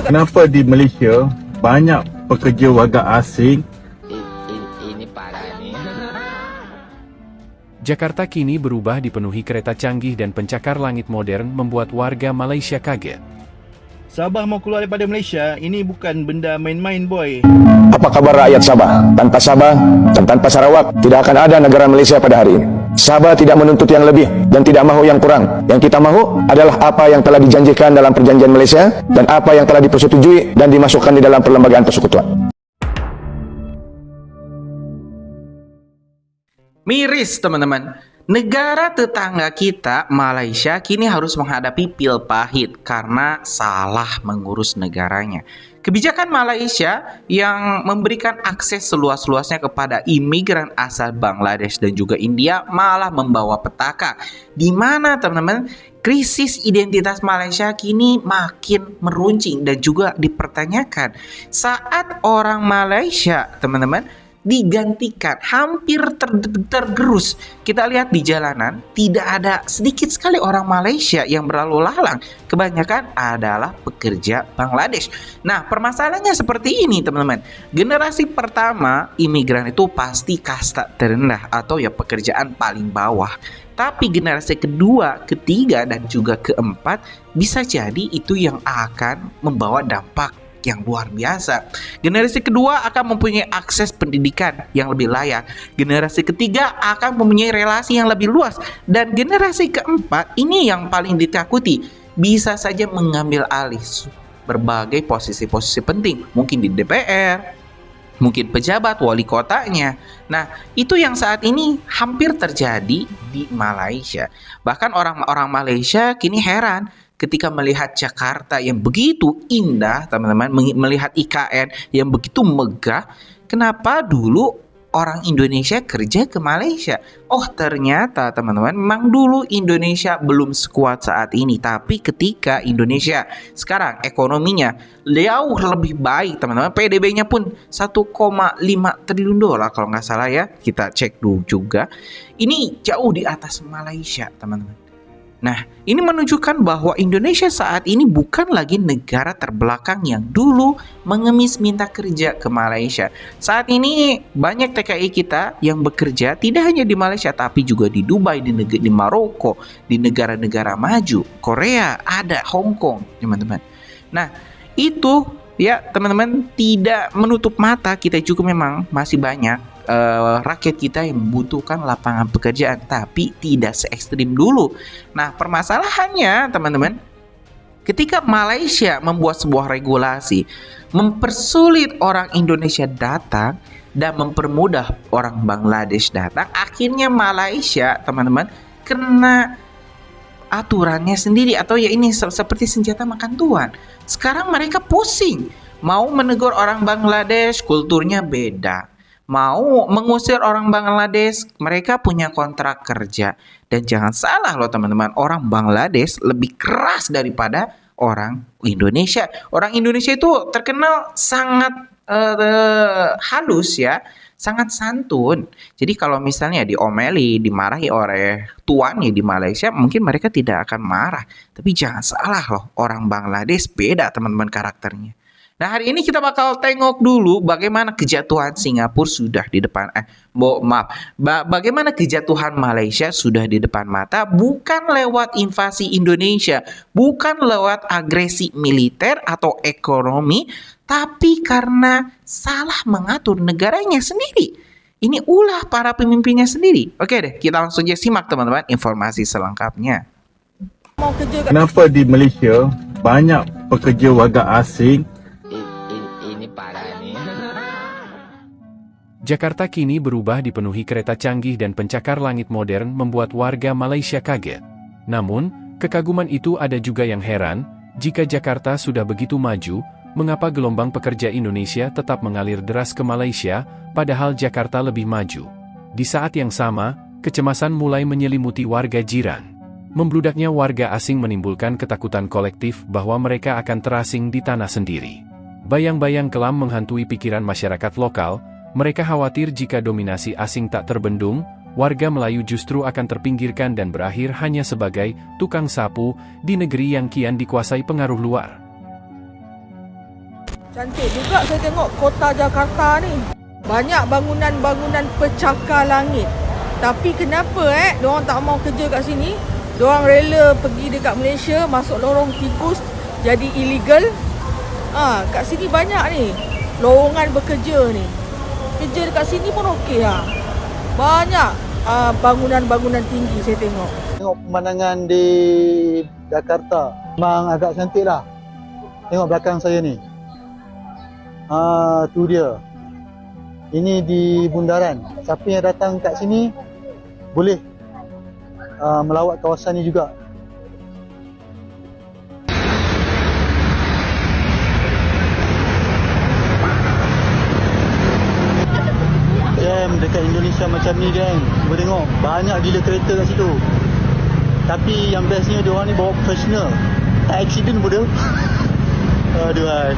Kenapa di Malaysia banyak pekerja warga asing? Ini parah nih. Jakarta kini berubah dipenuhi kereta canggih dan pencakar langit modern membuat warga Malaysia kaget. Sabah mau keluar daripada Malaysia, ini bukan benda main-main, boy. Apa kabar rakyat Sabah? Tanpa Sabah dan tanpa Sarawak, tidak akan ada negara Malaysia pada hari ini. Sabah tidak menuntut yang lebih dan tidak mahu yang kurang. Yang kita mahu adalah apa yang telah dijanjikan dalam perjanjian Malaysia dan apa yang telah dipersetujui dan dimasukkan di dalam perlembagaan persekutuan. Miris teman-teman. Negara tetangga kita, Malaysia, kini harus menghadapi pil pahit karena salah mengurus negaranya. Kebijakan Malaysia yang memberikan akses seluas-luasnya kepada imigran asal Bangladesh dan juga India malah membawa petaka. Di mana teman-teman, krisis identitas Malaysia kini makin meruncing dan juga dipertanyakan. Saat orang Malaysia, teman-teman, digantikan, hampir tergerus. Kita lihat di jalanan, tidak ada sedikit sekali orang Malaysia yang berlalu lalang. Kebanyakan adalah pekerja Bangladesh. Nah, permasalahannya seperti ini, teman-teman. Generasi pertama imigran itu pasti kasta terendah atau ya pekerjaan paling bawah. Tapi generasi kedua, ketiga, dan juga keempat bisa jadi itu yang akan membawa dampak yang luar biasa. Generasi kedua akan mempunyai akses pendidikan yang lebih layak. Generasi ketiga akan mempunyai relasi yang lebih luas. Dan generasi keempat ini yang paling ditakuti, bisa saja mengambil alih berbagai posisi-posisi penting. Mungkin di DPR, mungkin pejabat, wali kotanya. Nah, itu yang saat ini hampir terjadi di Malaysia. Bahkan orang-orang Malaysia kini heran ketika melihat Jakarta yang begitu indah, teman-teman, melihat IKN yang begitu megah, kenapa dulu orang Indonesia kerja ke Malaysia? Oh, ternyata teman-teman, memang dulu Indonesia belum sekuat saat ini. Tapi ketika Indonesia sekarang ekonominya jauh lebih baik, teman-teman, PDB-nya pun 1,5 triliun dolar kalau nggak salah ya. Kita cek dulu juga. Ini jauh di atas Malaysia, teman-teman. Nah, ini menunjukkan bahwa Indonesia saat ini bukan lagi negara terbelakang yang dulu mengemis minta kerja ke Malaysia. Saat ini banyak TKI kita yang bekerja tidak hanya di Malaysia tapi juga di Dubai, di Maroko, di negara-negara maju, Korea, ada Hong Kong, teman-teman. Nah, itu ya teman-teman tidak menutup mata, kita juga memang masih banyak rakyat kita yang membutuhkan lapangan pekerjaan, tapi tidak se ekstrim dulu. Nah, permasalahannya teman-teman, ketika Malaysia membuat sebuah regulasi mempersulit orang Indonesia datang dan mempermudah orang Bangladesh datang, akhirnya Malaysia, teman-teman, kena aturannya sendiri, atau ya ini seperti senjata makan tuan. Sekarang mereka pusing mau menegur orang Bangladesh, kulturnya beda. Mau mengusir orang Bangladesh, mereka punya kontrak kerja. Dan jangan salah loh teman-teman, orang Bangladesh lebih keras daripada orang Indonesia. Orang Indonesia itu terkenal sangat halus ya, sangat santun. Jadi kalau misalnya diomeli, dimarahi oleh tuannya di Malaysia, mungkin mereka tidak akan marah. Tapi jangan salah loh, orang Bangladesh beda teman-teman karakternya. Nah, hari ini kita bakal tengok dulu bagaimana kejatuhan Singapura sudah di depan bagaimana kejatuhan Malaysia sudah di depan mata, bukan lewat invasi Indonesia, bukan lewat agresi militer atau ekonomi, tapi karena salah mengatur negaranya sendiri. Ini ulah para pemimpinnya sendiri. Oke deh, kita langsung aja simak teman-teman informasi selengkapnya. Kenapa di Malaysia banyak pekerja warga asing? Ini parah nih. Jakarta kini berubah dipenuhi kereta canggih dan pencakar langit modern membuat warga Malaysia kaget. Namun, kekaguman itu ada juga yang heran, jika Jakarta sudah begitu maju, mengapa gelombang pekerja Indonesia tetap mengalir deras ke Malaysia, padahal Jakarta lebih maju. Di saat yang sama, kecemasan mulai menyelimuti warga jiran. Membludaknya warga asing menimbulkan ketakutan kolektif bahwa mereka akan terasing di tanah sendiri. Bayang-bayang kelam menghantui pikiran masyarakat lokal, mereka khawatir jika dominasi asing tak terbendung, warga Melayu justru akan terpinggirkan dan berakhir hanya sebagai tukang sapu di negeri yang kian dikuasai pengaruh luar. Cantik juga saya tengok kota Jakarta ni. Banyak bangunan-bangunan pecakar langit. Tapi kenapa diorang tak mau kerja kat sini? Diorang rela pergi dekat Malaysia, masuk lorong tikus, jadi illegal. Kat sini banyak ni lowongan bekerja ni. Kerja dekat sini pun okey lah. Banyak bangunan-bangunan tinggi saya tengok. Tengok pemandangan di Jakarta memang agak cantik lah. Tengok belakang saya ni. Tu dia. Ini di bundaran. Siapa yang datang kat sini boleh melawat kawasan ni juga. Jam dekat Indonesia macam ni kan. Cuba tengok, banyak gila kereta kat situ. Tapi yang bestnya diorang ni bawa profesional. Tak accident pun dia. Aduhai.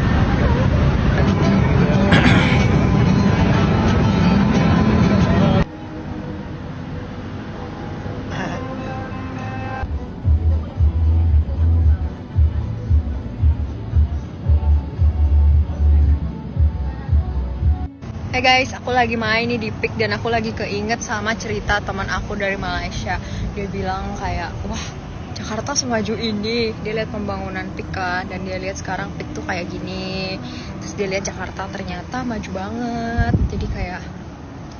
Hey guys, aku lagi main nih di PIK dan aku lagi keinget sama cerita teman aku dari Malaysia. Dia bilang kayak, wah Jakarta semaju ini. Dia lihat pembangunan PIK kan, dan dia lihat sekarang PIK tuh kayak gini. Terus dia lihat Jakarta ternyata maju banget. Jadi kayak,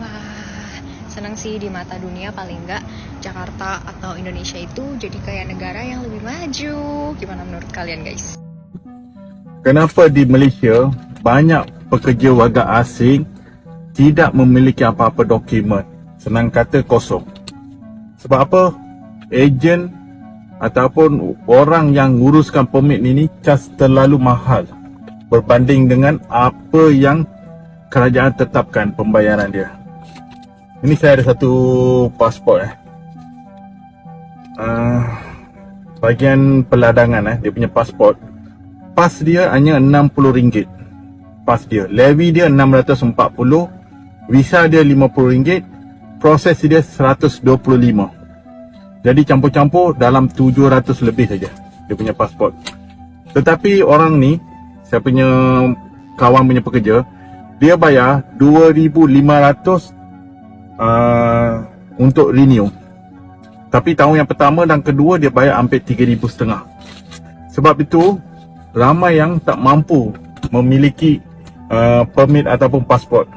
wah seneng sih di mata dunia paling enggak Jakarta atau Indonesia itu jadi kayak negara yang lebih maju. Gimana menurut kalian guys? Kenapa di Malaysia banyak pekerja warga asing tidak memiliki apa-apa dokumen? Senang kata kosong. Sebab apa? Ejen ataupun orang yang nguruskan permit ini cas terlalu mahal berbanding dengan apa yang kerajaan tetapkan pembayaran dia. Ini saya ada satu pasport bahagian peladangan dia punya pasport. Pas dia hanya RM60. Pas dia. Levy dia RM640. Visa dia RM50. Proses dia RM125. Jadi campur-campur dalam RM700 lebih saja dia punya pasport. Tetapi orang ni, saya punya kawan punya pekerja, dia bayar RM2,500 untuk renew. Tapi tahun yang pertama dan kedua dia bayar hampir RM3,500. Sebab itu ramai yang tak mampu memiliki permit ataupun pasport.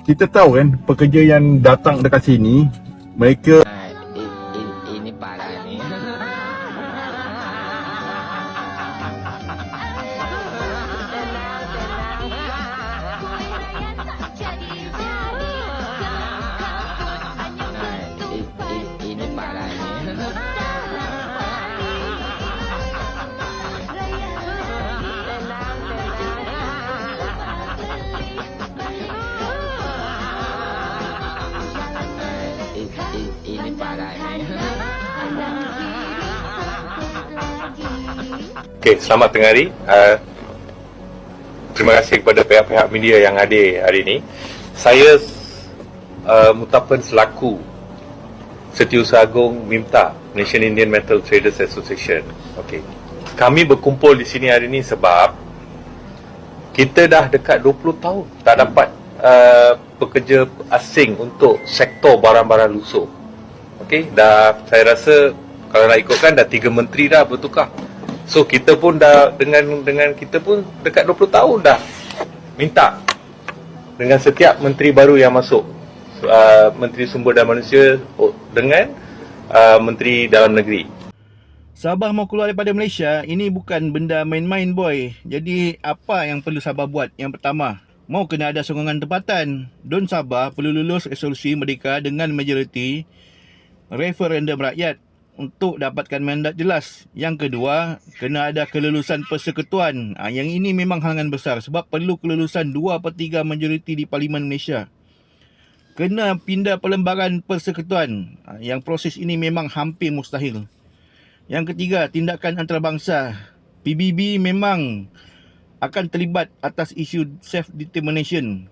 Kita tahu kan, pekerja yang datang dekat sini, mereka Ini parah nih. Ini parah nih. Ini parah nih. Okey, selamat tengah hari. Terima kasih kepada pihak-pihak media yang hadir hari ini. Saya Mutapan selaku Setiausaha Agung MIMTA, Malaysian Indian Metal Traders Association. Okey. Kami berkumpul di sini hari ini sebab kita dah dekat 20 tahun tak dapat pekerja asing untuk sektor barang-barang lusuh. Okey, dah saya rasa kalau nak ikutkan dah 3 menteri dah bertukar. So kita pun dah dengan kita pun dekat 20 tahun dah minta dengan setiap menteri baru yang masuk, Menteri Sumber Daya Manusia dengan Menteri Dalam Negeri. Sabah mau keluar daripada Malaysia, ini bukan benda main-main boy. Jadi apa yang perlu Sabah buat? Yang pertama, mau kena ada sokongan tempatan. Don Sabah perlu lulus resolusi merdeka dengan majoriti referendum rakyat untuk dapatkan mandat jelas. Yang kedua, kena ada kelulusan persekutuan. Yang ini memang halangan besar sebab perlu kelulusan 2/3 majoriti di Parlimen Malaysia. Kena pindah perlembagaan persekutuan. Yang proses ini memang hampir mustahil. Yang ketiga, tindakan antarabangsa. PBB memang akan terlibat atas isu self-determination.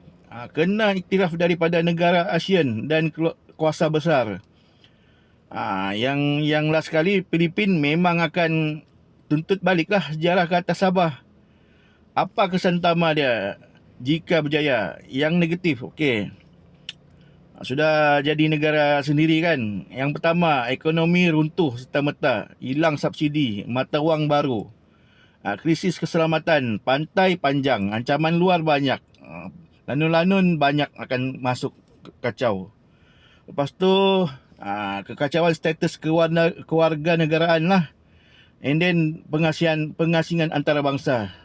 Kena iktiraf daripada negara ASEAN dan kuasa besar. Yang last sekali, Filipin memang akan tuntut baliklah sejarah ke atas Sabah. Apa kesan utama dia jika berjaya? Yang negatif, okey. Sudah jadi negara sendiri kan. Yang pertama, ekonomi runtuh serta-merta, hilang subsidi, mata wang baru. Krisis keselamatan, pantai panjang, ancaman luar banyak. Lanun-lanun banyak akan masuk kacau. Lepas tu, kekacauan status kewarganegaraan lah. And then pengasingan antarabangsa.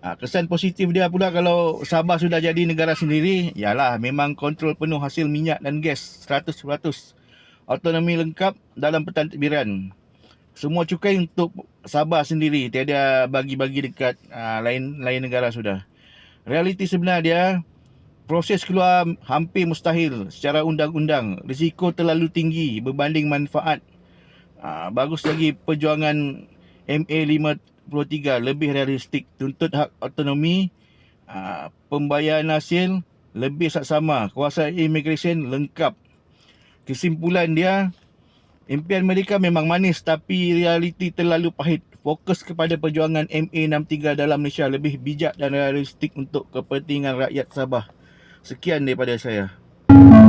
Kesan positif dia pula kalau Sabah sudah jadi negara sendiri, ialah memang kontrol penuh hasil minyak dan gas 100%. Autonomi lengkap dalam pentadbiran. Semua cukai untuk Sabah sendiri, tiada bagi-bagi dekat lain negara sudah. Realiti sebenar dia, proses keluar hampir mustahil secara undang-undang. Risiko terlalu tinggi berbanding manfaat. Bagus lagi perjuangan MA53 lebih realistik, tuntut hak autonomi, pembayaran hasil lebih saksama, kuasa imigresen lengkap. Kesimpulan dia, impian mereka memang manis tapi realiti terlalu pahit. Fokus kepada perjuangan MA63 dalam Malaysia lebih bijak dan realistik untuk kepentingan rakyat Sabah. Sekian daripada saya.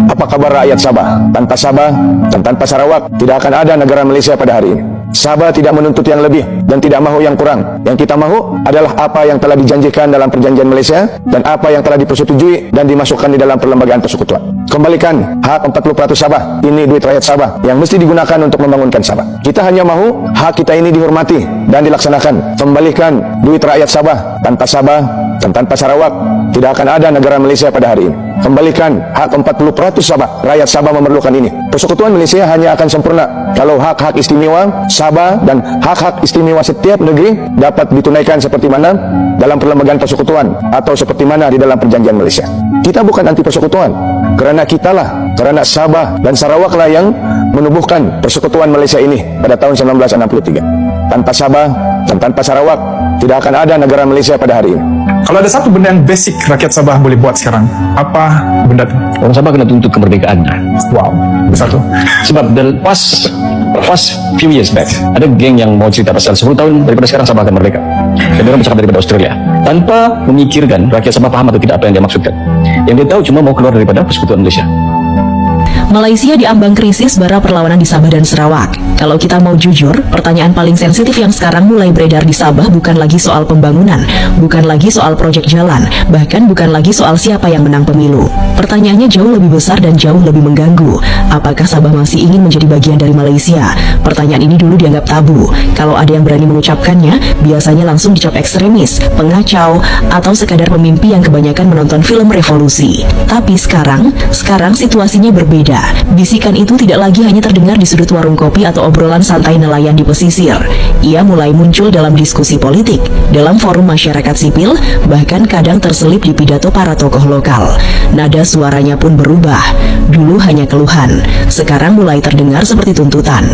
Apa kabar rakyat Sabah? Tanpa Sabah dan tanpa Sarawak, tidak akan ada negara Malaysia pada hari ini. Sabah tidak menuntut yang lebih dan tidak mahu yang kurang. Yang kita mahu adalah apa yang telah dijanjikan dalam perjanjian Malaysia dan apa yang telah dipersetujui dan dimasukkan di dalam perlembagaan persekutuan. Kembalikan hak 40% Sabah. Ini duit rakyat Sabah yang mesti digunakan untuk membangunkan Sabah. Kita hanya mahu hak kita ini dihormati dan dilaksanakan. Kembalikan duit rakyat Sabah. Tanpa Sabah dan tanpa Sarawak, tidak akan ada negara Malaysia pada hari ini. Kembalikan hak 40% Sabah. Rakyat Sabah memerlukan ini. Persekutuan Malaysia hanya akan sempurna kalau hak-hak istimewa Sabah dan hak-hak istimewa setiap negeri dapat ditunaikan seperti mana dalam perlembagaan persekutuan atau seperti mana di dalam perjanjian Malaysia. Kita bukan anti persekutuan, kerana kerana Sabah dan Sarawak lah yang menubuhkan persekutuan Malaysia ini pada tahun 1963. Tanpa Sabah dan tanpa Sarawak, tidak akan ada negara Malaysia pada hari ini. Kalau ada satu benda yang basic rakyat Sabah boleh buat sekarang, apa benda itu? Orang Sabah kena tuntut kemerdekaan. Wow, satu. Sebab the past few years back, ada geng yang mau cerita pasal 10 tahun daripada sekarang Sabah akan merdeka. Dan mereka bercakap daripada Australia. Tanpa memikirkan rakyat Sabah faham atau tidak apa yang dia maksudkan. Yang dia tahu cuma mau keluar daripada persekutuan Malaysia. Malaysia diambang krisis bara perlawanan di Sabah dan Sarawak. Kalau kita mau jujur, pertanyaan paling sensitif yang sekarang mulai beredar di Sabah bukan lagi soal pembangunan, bukan lagi soal proyek jalan, bahkan bukan lagi soal siapa yang menang pemilu. Pertanyaannya jauh lebih besar dan jauh lebih mengganggu. Apakah Sabah masih ingin menjadi bagian dari Malaysia? Pertanyaan ini dulu dianggap tabu. Kalau ada yang berani mengucapkannya, biasanya langsung dicap ekstremis, pengacau, atau sekadar pemimpi yang kebanyakan menonton film revolusi. Tapi sekarang situasinya berbeda. Bisikan itu tidak lagi hanya terdengar di sudut warung kopi atau obrolan santai nelayan di pesisir. Ia mulai muncul dalam diskusi politik, dalam forum masyarakat sipil, bahkan kadang terselip di pidato para tokoh lokal. Nada suaranya pun berubah. Dulu hanya keluhan, sekarang mulai terdengar seperti tuntutan.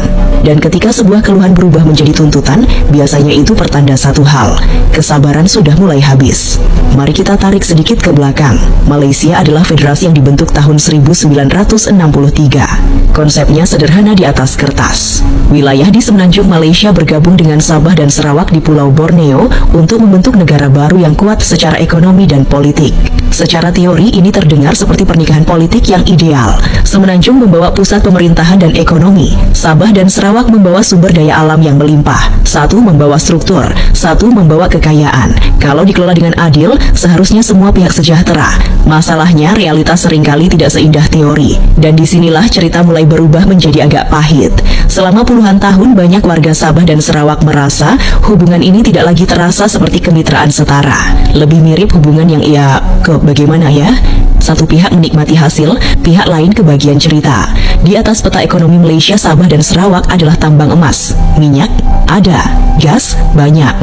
Dan ketika sebuah keluhan berubah menjadi tuntutan, biasanya itu pertanda satu hal, kesabaran sudah mulai habis. Mari kita tarik sedikit ke belakang. Malaysia adalah federasi yang dibentuk tahun 1963. Konsepnya sederhana di atas kertas. Wilayah di semenanjung Malaysia bergabung dengan Sabah dan Sarawak di Pulau Borneo untuk membentuk negara baru yang kuat secara ekonomi dan politik. Secara teori ini terdengar seperti pernikahan politik yang ideal. Semenanjung membawa pusat pemerintahan dan ekonomi. Sabah dan Sarawak membawa sumber daya alam yang melimpah. Satu membawa struktur, satu membawa kekayaan. Kalau dikelola dengan adil, seharusnya semua pihak sejahtera. Masalahnya, realitas seringkali tidak seindah teori. Dan disinilah cerita mulai berubah menjadi agak pahit. Selama puluhan tahun, banyak warga Sabah dan Sarawak merasa hubungan ini tidak lagi terasa seperti kemitraan setara. Lebih mirip hubungan yang bagaimana ya? Satu pihak menikmati hasil, pihak lain kebagian cerita. Di atas peta ekonomi Malaysia, Sabah dan Sarawak adalah tambang emas, minyak ada, gas banyak,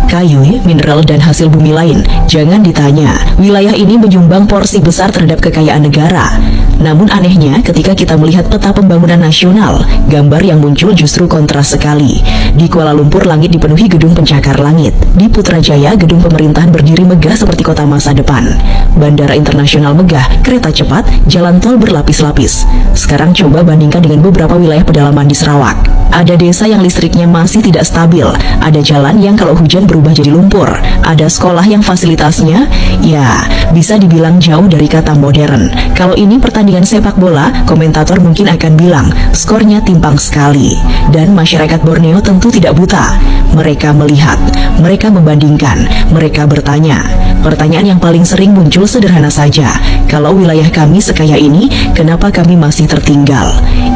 kayu, mineral dan hasil bumi lain jangan ditanya. Wilayah ini menyumbang porsi besar terhadap kekayaan negara. Namun anehnya, ketika kita melihat peta pembangunan nasional, gambar yang muncul justru kontras sekali. Di Kuala Lumpur, langit dipenuhi gedung pencakar langit. Di Putrajaya, gedung pemerintahan berdiri megah seperti kota masa depan. Bandara internasional megah, kereta cepat, jalan tol berlapis-lapis. Sekarang coba bandingkan dengan beberapa wilayah pedalaman di Sarawak. Ada desa yang listriknya masih tidak tidak stabil, ada jalan yang kalau hujan berubah jadi lumpur, ada sekolah yang fasilitasnya, ya, bisa dibilang jauh dari kata modern. Kalau ini pertandingan sepak bola, komentator mungkin akan bilang, skornya timpang sekali. Dan masyarakat Borneo tentu tidak buta. Mereka melihat, mereka membandingkan, mereka bertanya. Pertanyaan yang paling sering muncul sederhana saja, kalau wilayah kami sekaya ini, kenapa kami masih tertinggal?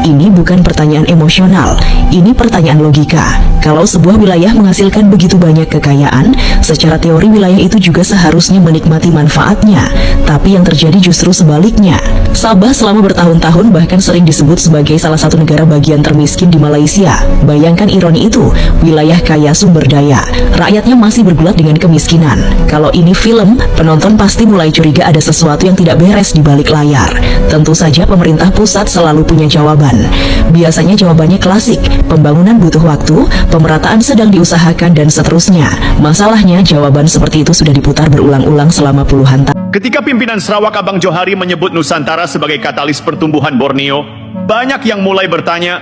Ini bukan pertanyaan emosional, ini pertanyaan logika. Kalau sebuah wilayah menghasilkan begitu banyak kekayaan, secara teori wilayah itu juga seharusnya menikmati manfaatnya. Tapi yang terjadi justru sebaliknya. Sabah selama bertahun-tahun bahkan sering disebut sebagai salah satu negara bagian termiskin di Malaysia. Bayangkan ironi itu, wilayah kaya sumber daya, rakyatnya masih bergulat dengan kemiskinan. Kalau ini film, penonton pasti mulai curiga ada sesuatu yang tidak beres di balik layar. Tentu saja pemerintah pusat selalu punya jawaban. Biasanya jawabannya klasik, pembangunan butuh waktu, pemerataan sedang diusahakan, dan seterusnya. Masalahnya, jawaban seperti itu sudah diputar berulang-ulang selama puluhan tahun. Ketika pimpinan Sarawak Abang Johari menyebut Nusantara sebagai katalis pertumbuhan Borneo, banyak yang mulai bertanya,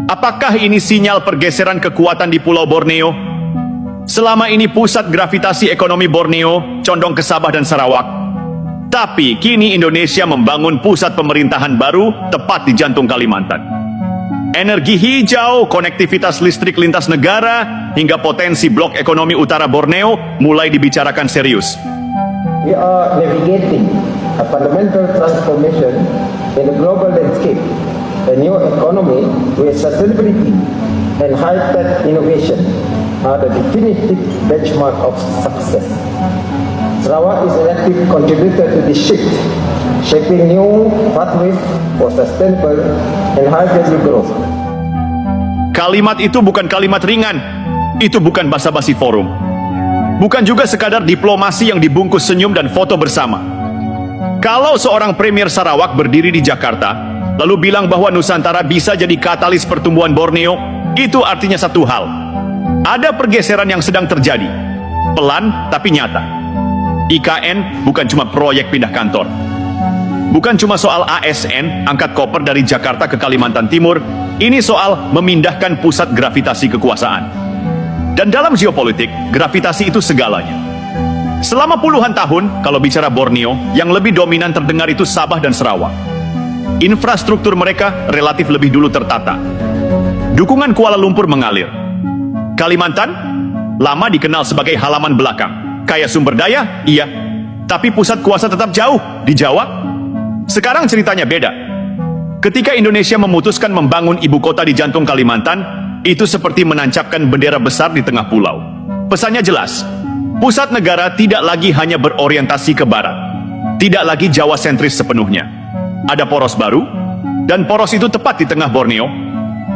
apakah ini sinyal pergeseran kekuatan di Pulau Borneo? Selama ini pusat gravitasi ekonomi Borneo condong ke Sabah dan Sarawak. Tapi kini Indonesia membangun pusat pemerintahan baru tepat di jantung Kalimantan. Energi hijau, konektivitas listrik lintas negara, hingga potensi blok ekonomi utara Borneo mulai dibicarakan serius. We are navigating a fundamental transformation in the global landscape, a new economy where sustainability and high-tech innovation are the definitive benchmark of success. Sarawak is an active contributor to this shift, shaping new pathways for sustainable and high-value growth. Kalimat itu bukan kalimat ringan, itu bukan basa-basi forum. Bukan juga sekadar diplomasi yang dibungkus senyum dan foto bersama. Kalau seorang Premier Sarawak berdiri di Jakarta, lalu bilang bahwa Nusantara bisa jadi katalis pertumbuhan Borneo, itu artinya satu hal. Ada pergeseran yang sedang terjadi, pelan tapi nyata. IKN bukan cuma proyek pindah kantor. Bukan cuma soal ASN, angkat koper dari Jakarta ke Kalimantan Timur, ini soal memindahkan pusat gravitasi kekuasaan. Dan dalam geopolitik, gravitasi itu segalanya. Selama puluhan tahun, kalau bicara Borneo, yang lebih dominan terdengar itu Sabah dan Sarawak. Infrastruktur mereka relatif lebih dulu tertata. Dukungan Kuala Lumpur mengalir. Kalimantan, lama dikenal sebagai halaman belakang. Kaya sumber daya, iya. Tapi pusat kuasa tetap jauh, di Jawa. Sekarang ceritanya beda. Ketika Indonesia memutuskan membangun ibu kota di jantung Kalimantan, itu seperti menancapkan bendera besar di tengah pulau. Pesannya jelas, pusat negara tidak lagi hanya berorientasi ke barat. Tidak lagi Jawa sentris sepenuhnya. Ada poros baru, dan poros itu tepat di tengah Borneo.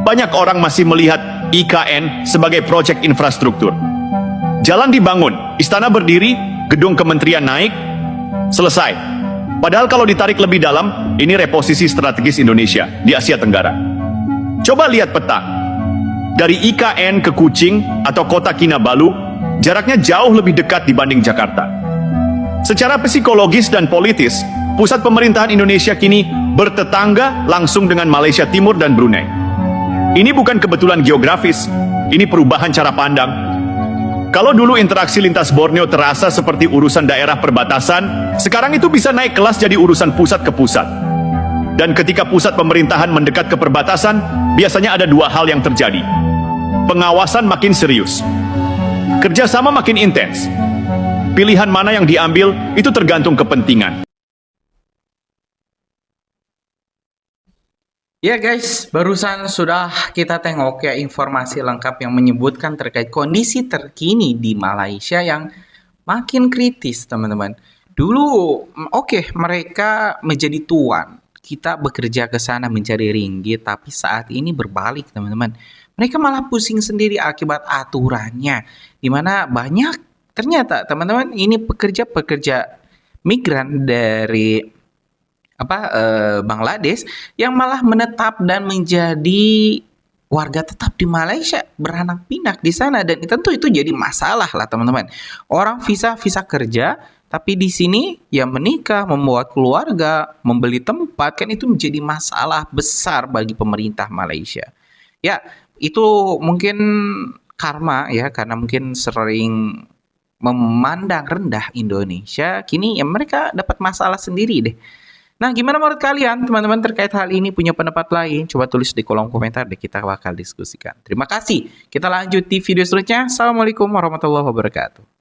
Banyak orang masih melihat IKN sebagai proyek infrastruktur. Jalan dibangun, istana berdiri, gedung kementerian naik, selesai. Padahal kalau ditarik lebih dalam, ini reposisi strategis Indonesia di Asia Tenggara. Coba lihat peta. Dari IKN ke Kuching atau kota Kinabalu, jaraknya jauh lebih dekat dibanding Jakarta. Secara psikologis dan politis, pusat pemerintahan Indonesia kini bertetangga langsung dengan Malaysia Timur dan Brunei. Ini bukan kebetulan geografis, ini perubahan cara pandang. Kalau dulu interaksi lintas Borneo terasa seperti urusan daerah perbatasan, sekarang itu bisa naik kelas jadi urusan pusat ke pusat. Dan ketika pusat pemerintahan mendekat ke perbatasan, biasanya ada dua hal yang terjadi. Pengawasan makin serius, kerjasama makin intens. Pilihan mana yang diambil, itu tergantung kepentingan. Ya guys, barusan sudah kita tengok ya informasi lengkap yang menyebutkan terkait kondisi terkini di Malaysia yang makin kritis teman-teman. Dulu oke, mereka menjadi tuan, kita bekerja ke sana mencari ringgit, tapi saat ini berbalik teman-teman. Mereka malah pusing sendiri akibat aturannya, dimana banyak ternyata teman-teman ini pekerja-pekerja migran dari Bangladesh yang malah menetap dan menjadi warga tetap di Malaysia, beranak pinak di sana, dan tentu itu jadi masalah lah teman-teman. Orang visa kerja, tapi di sini ya menikah, membuat keluarga, membeli tempat, kan itu menjadi masalah besar bagi pemerintah Malaysia. Ya, itu mungkin karma ya, karena mungkin sering memandang rendah Indonesia, kini ya mereka dapat masalah sendiri deh. Nah, gimana menurut kalian teman-teman terkait hal ini? Punya pendapat lain? Coba tulis di kolom komentar deh, kita bakal diskusikan. Terima kasih. Kita lanjut di video selanjutnya. Assalamualaikum warahmatullahi wabarakatuh.